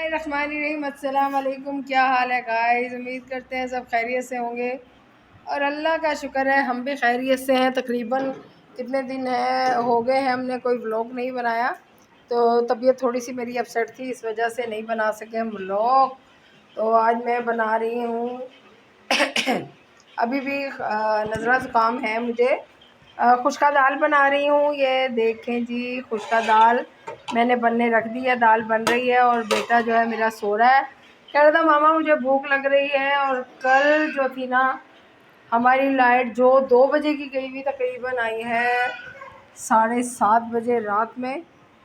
बिस्मिल्लाहिर्रहमानिर्रहीम। अस्सलाम वालेकुम। क्या हाल है गाइस? उम्मीद करते हैं सब खैरियत से होंगे और अल्लाह का शुक्र है हम भी खैरियत से हैं। तकरीबन कितने दिन हो गए हैं हमने कोई व्लॉग नहीं बनाया, तो तबीयत थोड़ी सी मेरी अपसेट थी, इस वजह से नहीं बना सके हम व्लॉग। तो आज मैं बना रही हूँ अभी भी नज़ला ज़ुकाम है मुझे। खुश्का दाल बना रही हूँ। ये देखें जी, खुश्का दाल मैंने बनने रख दी है, दाल बन रही है और बेटा जो है मेरा सो रहा है। कह रहा था मामा मुझे भूख लग रही है। और कल जो थी ना हमारी लाइट जो 2 बजे की गई हुई तकरीबन आई है 7:30 बजे रात में।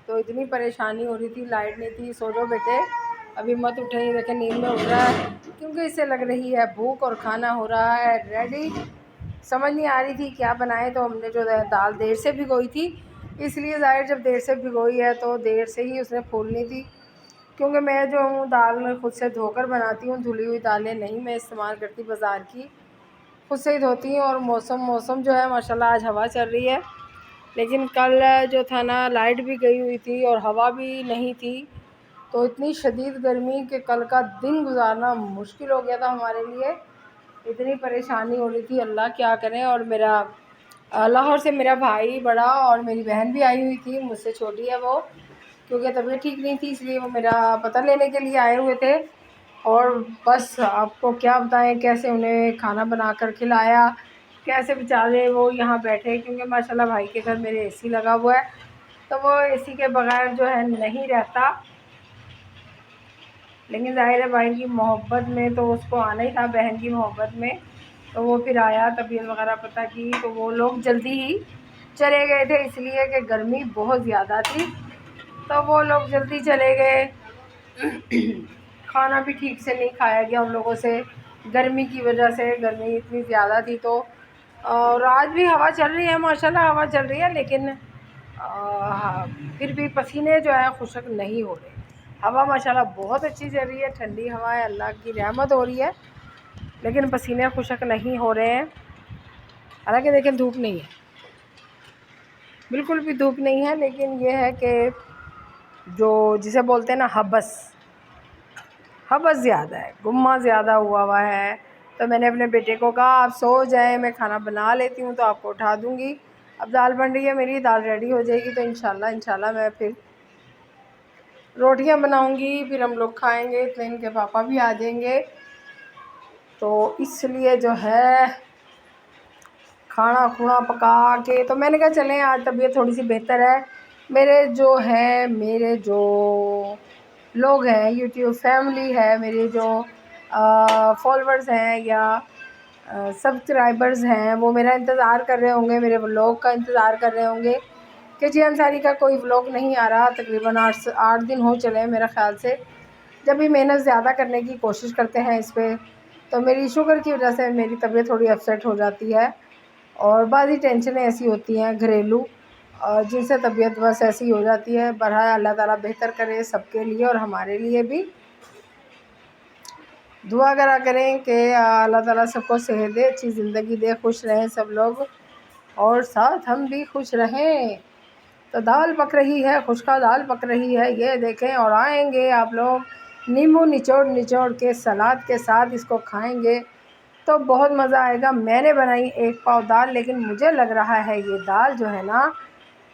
तो इतनी परेशानी हो रही थी, लाइट नहीं थी। सो जाओ बेटे, अभी मत उठे, ही देखे नींद में उठ रहा है क्योंकि इसे लग रही है भूख और खाना हो रहा है रेडी। समझ नहीं आ रही थी क्या बनाए, तो हमने जो है दाल देर से भिगोई थी, इसलिए ज़ाहिर जब देर से भिगोई है तो देर से ही उसने फूलनी थी। क्योंकि मैं जो हूँ दाल खुद से धोकर बनाती हूँ, धुली हुई दालें नहीं मैं इस्तेमाल करती, बाज़ार की खुद से ही धोती हूँ। और मौसम जो है माशाल्लाह आज हवा चल रही है, लेकिन कल जो था ना लाइट भी गई हुई थी और हवा भी नहीं थी, तो इतनी शदीद गर्मी कि कल का दिन गुजारना मुश्किल हो गया था हमारे लिए। इतनी परेशानी हो रही थी, अल्लाह क्या करें। और मेरा लाहौर से मेरा भाई बड़ा और मेरी बहन भी आई हुई थी, मुझसे छोटी है वो, क्योंकि तबीयत ठीक नहीं थी इसलिए वो मेरा पता लेने के लिए आए हुए थे। और बस आपको क्या बताएं कैसे उन्हें खाना बनाकर खिलाया, कैसे बेचारे वो यहाँ बैठे, क्योंकि माशाल्लाह भाई के घर मेरे एसी लगा हुआ है, तो वो एसी के बगैर जो है नहीं रहता। लेकिन ज़ाहिर है भाई की मोहब्बत में तो उसको आना ही था, बहन की मोहब्बत में, तो वो फिर आया, तबीयत वगैरह पता की, तो वो लोग जल्दी ही चले गए थे इसलिए कि गर्मी बहुत ज़्यादा थी, तो वो लोग जल्दी चले गए। खाना भी ठीक से नहीं खाया गया उन लोगों से, गर्मी की वजह से, गर्मी इतनी ज़्यादा थी। तो और आज भी हवा चल रही है माशाल्लाह, हवा चल रही है, लेकिन फिर भी पसीने जो है खुशक नहीं हो रहे। हवा माशाल्लाह बहुत अच्छी चल रही है, ठंडी हवा है, अल्लाह की रहमत हो रही है, लेकिन पसीने खुशक नहीं हो रहे हैं। हालांकि देखें धूप नहीं है, बिल्कुल भी धूप नहीं है, लेकिन ये है कि जो जिसे बोलते हैं ना हबस ज़्यादा है, गुम्मा ज़्यादा हुआ है। तो मैंने अपने बेटे को कहा आप सो जाएं, मैं खाना बना लेती हूँ तो आपको उठा दूँगी। अब दाल बन रही है, मेरी दाल रेडी हो जाएगी तो इंशाल्लाह मैं फिर रोटियां बनाऊंगी, फिर हम लोग खाएंगे, तो इनके पापा भी आ जाएंगे, तो इसलिए जो है खाना खुना पका के, तो मैंने कहा चलें आज तबीयत थोड़ी सी बेहतर है। मेरे जो लोग हैं, यूट्यूब फैमिली है, मेरे जो फॉलोअर्स हैं या सब्सक्राइबर्स हैं, वो मेरा इंतज़ार कर रहे होंगे, मेरे व्लॉग का इंतज़ार कर रहे होंगे कि जी अंसारी का कोई व्लॉग नहीं आ रहा। तकरीबन 8 दिन हो चले हैं मेरा ख़्याल से। जब भी मेहनत ज़्यादा करने की कोशिश करते हैं इस पर, तो मेरी शुगर की वजह से मेरी तबीयत थोड़ी अपसेट हो जाती है और बाज़ी टेंशनें ऐसी होती हैं घरेलू, जिनसे तबीयत बस ऐसी हो जाती है। बहरहाल अल्लाह ताला बेहतर करे सबके लिए और हमारे लिए भी। दुआ करा करें कि अल्लाह ताला सबको सेहत दे, अच्छी ज़िंदगी दे, खुश रहें सब लोग और साथ हम भी खुश रहें। तो दाल पक रही है, खुश्का दाल पक रही है, ये देखें, और आएंगे आप लोग नींबू निचोड़ निचोड़ के सलाद के साथ इसको खाएंगे तो बहुत मज़ा आएगा। मैंने बनाई 1 पाव दाल, लेकिन मुझे लग रहा है ये दाल जो है ना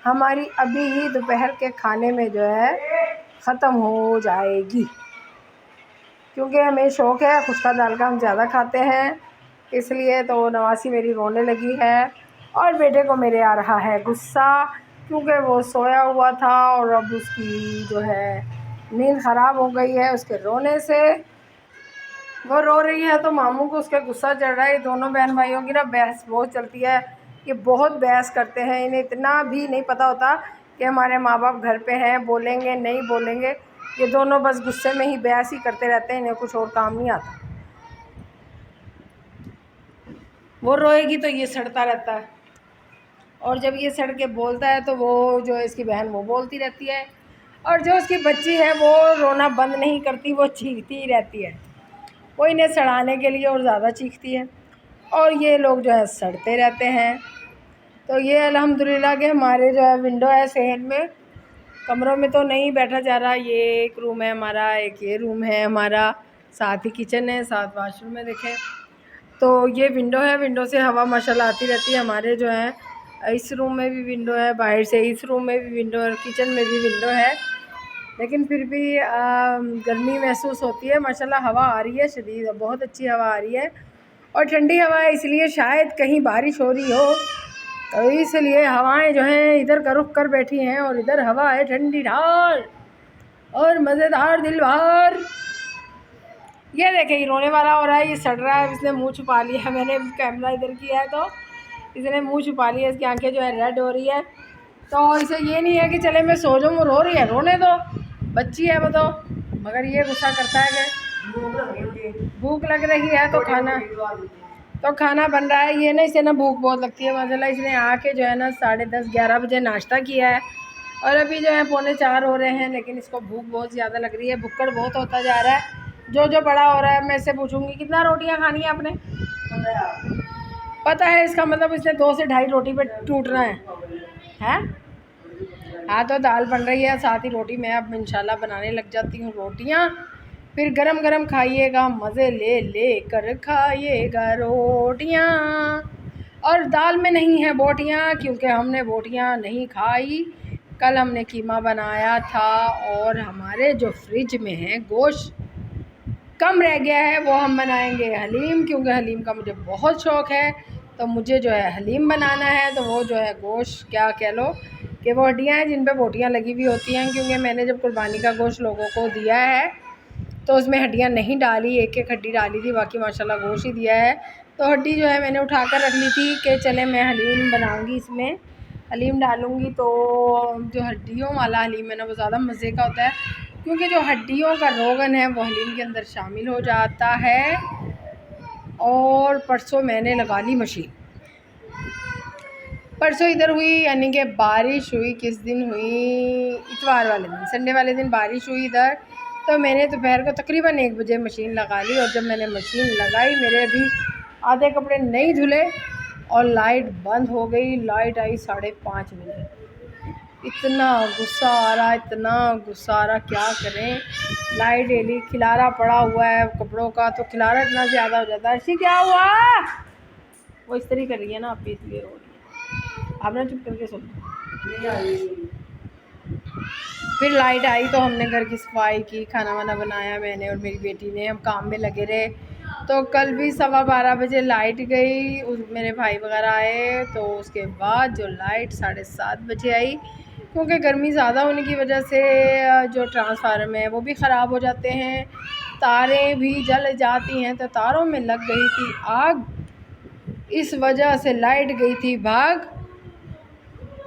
हमारी अभी ही दोपहर के खाने में जो है ख़त्म हो जाएगी, क्योंकि हमें शौक़ है खुश्का दाल का, हम ज़्यादा खाते हैं इसलिए। तो नवासी मेरी रोने लगी है और बेटे को मेरे आ रहा है गुस्सा, क्योंकि वो सोया हुआ था और अब उसकी जो है नींद ख़राब हो गई है उसके रोने से। वो रो रही है तो मामू को उसके गुस्सा चढ़ रहा है। दोनों बहन भाइयों की ना बहस बहुत चलती है, ये बहुत बहस करते हैं, इन्हें इतना भी नहीं पता होता कि हमारे माँ बाप घर पे हैं, बोलेंगे नहीं बोलेंगे। ये दोनों बस गुस्से में ही बहस ही करते रहते हैं, इन्हें कुछ और काम नहीं आता। वो रोएगी तो ये सड़ता रहता है, और जब ये सड़ के बोलता है तो वो जो है इसकी बहन वो बोलती रहती है, और जो उसकी बच्ची है वो रोना बंद नहीं करती, वो चीखती ही रहती है, वो इन्हें सड़ाने के लिए और ज़्यादा चीखती है, और ये लोग जो है सड़ते रहते हैं। तो ये अल्हम्दुलिल्लाह के हमारे जो है विंडो है सहन में, कमरों में तो नहीं बैठा जा रहा। ये एक रूम है हमारा, एक ये रूम है हमारा, साथ ही किचन है, साथ वाशरूम है। देखें तो ये विंडो है, विंडो से हवा माशाल्लाह आती रहती है। हमारे जो है इस रूम में भी विंडो है, बाहर से इस रूम में भी विंडो है, किचन में भी विंडो है, लेकिन फिर भी गर्मी महसूस होती है। माशाल्लाह हवा आ रही है शदीद, बहुत अच्छी हवा आ रही है और ठंडी हवा है, इसलिए शायद कहीं बारिश हो रही हो, तो इसलिए हवाएं जो हैं इधर का रुख कर बैठी हैं और इधर हवा है ठंडी ढाल और मज़ेदार दिलवार। ये देखें रोने वाला हो रहा है, ये सड़ रहा है, इसने मुंह छुपा लिया। मैंने कैमरा इधर किया है तो इसने मुंह छुपा लिया, इसकी आंखें जो है रेड हो रही है। तो इसे ये नहीं है कि चले मैं सो जाऊँ, वो रो रही है, रोने दो, बच्ची है वो तो, मगर ये गुस्सा करता है कि भूख लग रही है तो खाना बन रहा है। ये ना इसे ना भूख बहुत लगती है माशाल्लाह। इसने आके जो है ना 10:30-11 बजे नाश्ता किया है और अभी जो है 3:45 हो रहे हैं, लेकिन इसको भूख बहुत ज़्यादा लग रही है, भुक्कड़ बहुत होता जा रहा है। जो बड़ा हो रहा है मैं इससे पूछूंगी कितना रोटियां खानी है आपने, पता है इसका मतलब इसने 2 से 2.5 रोटी पे टूटना है। हाँ तो दाल बन रही है, साथ ही रोटी मैं अब इंशाल्लाह बनाने लग जाती हूँ रोटियाँ, फिर गरम गरम खाइएगा, मज़े ले ले कर खाइएगा रोटियाँ। और दाल में नहीं है बोटियाँ, क्योंकि हमने बोटियाँ नहीं खाई। कल हमने कीमा बनाया था और हमारे जो फ्रिज में है गोश्त कम रह गया है, वो हम बनाएंगे हलीम, क्योंकि हलीम का मुझे बहुत शौक़ है। तो मुझे जो है हलीम बनाना है, तो वो जो है गोश्त क्या कह लो कि वो हड्डियाँ हैं जिन पे बोटियाँ लगी हुई होती हैं, क्योंकि मैंने जब कुर्बानी का गोश्त लोगों को दिया है तो उसमें हड्डियाँ नहीं डाली, एक एक हड्डी डाली थी, बाकी माशाल्लाह गोश्त ही दिया है। तो हड्डी जो है मैंने उठा कर रख ली थी कि चले मैं हलीम बनाऊँगी, इसमें हलीम डालूँगी। तो जो हड्डियों वाला हलीम है ना वो ज़्यादा मज़े का होता है, क्योंकि जो हड्डियों का रोगन है वो हलीम के अंदर शामिल हो जाता है। और परसों मैंने लगा ली मशीन, परसों इधर हुई यानी कि बारिश हुई, किस दिन हुई, इतवार वाले दिन, संडे वाले दिन बारिश हुई इधर। तो मैंने दोपहर को तकरीबन 1 बजे मशीन लगा ली, और जब मैंने मशीन लगाई मेरे अभी आधे कपड़े नहीं धुले और लाइट बंद हो गई। लाइट आई 5:30 बजे। इतना गुस्सा आ रहा, इतना गुस्सा आ रहा, क्या करें। लाइट एली, खिलारा पड़ा हुआ है कपड़ों का, तो खिलारा इतना ज़्यादा हो जाता है। क्या हुआ, वो इस तरह कर रही है ना आप, इसलिए रो रही है। आप ना चुप करके सुन। फिर लाइट आई तो हमने घर की सफाई की, खाना वाना बनाया मैंने और मेरी बेटी ने, हम काम में लगे रहे। तो कल भी 12:15 बजे लाइट गई, मेरे भाई वगैरह आए, तो उसके बाद जो लाइट 7:30 बजे आई, क्योंकि गर्मी ज़्यादा होने की वजह से जो ट्रांसफार्मर है वो भी ख़राब हो जाते हैं, तारें भी जल जाती हैं, तो तारों में लग गई थी आग, इस वजह से लाइट गई थी भाग।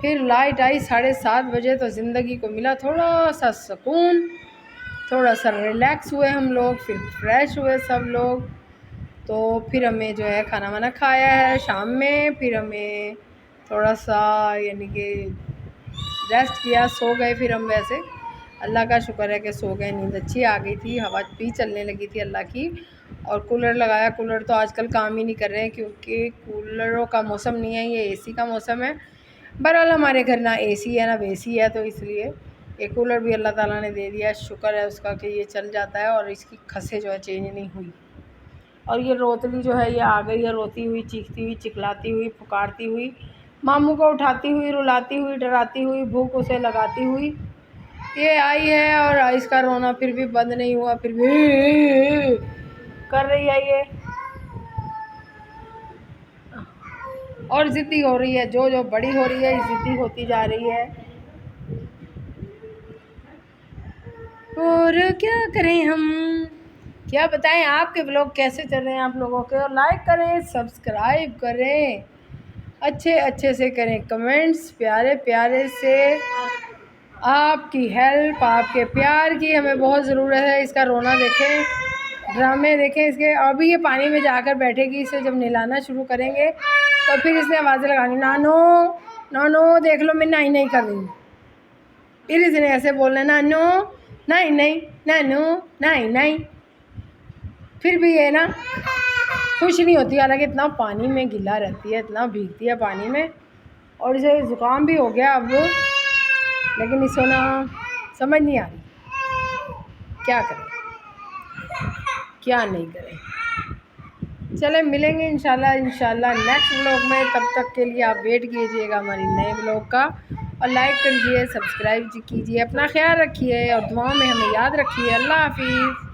फिर लाइट आई 7:30 बजे, तो ज़िंदगी को मिला थोड़ा सा सुकून, थोड़ा सा रिलैक्स हुए हम लोग, फिर फ्रेश हुए सब लोग। तो फिर हमें जो है खाना वाना खाया है शाम में, फिर हमें थोड़ा सा यानी कि रेस्ट किया, सो गए। फिर हम वैसे अल्लाह का शुक्र है कि सो गए, नींद अच्छी आ गई थी, हवा भी चलने लगी थी अल्लाह की। और कूलर लगाया, कूलर तो आजकल काम ही नहीं कर रहे हैं, क्योंकि कूलरों का मौसम नहीं है, ये एसी का मौसम है। बहरहाल हमारे घर ना एसी है ना वेसी है, तो इसलिए ये कूलर भी अल्लाह ताला ने दे दिया, शुक्र है उसका कि ये चल जाता है और इसकी खसें जो है चेंज नहीं हुई। और ये रोतली जो है ये आ गई है, रोती हुई, चीखती हुई, चिल्लाती हुई, पुकारती हुई, मामू को उठाती हुई, रुलाती हुई, डराती हुई, भूख उसे लगाती हुई ये आई है। और इसका रोना फिर भी बंद नहीं हुआ, फिर भी कर रही है ये, और ज़िद्दी हो रही है, जो बड़ी हो रही है ज़िद्दी होती जा रही है। और क्या करें हम, क्या बताएं, आपके व्लॉग कैसे चल रहे हैं आप लोगों के। और लाइक करें, सब्सक्राइब करें, अच्छे अच्छे से करें कमेंट्स, प्यारे प्यारे से। आपकी हेल्प, आपके प्यार की हमें बहुत ज़रूरत है। इसका रोना देखें, ड्रामे देखें इसके। अभी ये पानी में जाकर बैठेगी, इसे जब नहलाना शुरू करेंगे तो फिर इसने आवाज़ें लगानी, नानो नानो देख लो मैं नहीं नहीं कर रही। फिर इसने ऐसे बोलना, नानो नहीं नहीं, नानो नहीं नहीं। फिर भी ये ना खुश नहीं होती, हालांकि इतना पानी में गिला रहती है, इतना भीगती है पानी में, और इसे ज़ुकाम भी हो गया अब, लेकिन इसको ना समझ नहीं आ रही क्या करें क्या नहीं करें। चले मिलेंगे इंशाल्लाह नेक्स्ट व्लॉग में। तब तक के लिए आप वेट कीजिएगा हमारी नए व्लॉग का, और लाइक कीजिए, सब्सक्राइब कीजिए, अपना ख्याल रखिए और दुआओं में हमें याद रखिए। अल्लाह हाफिज़।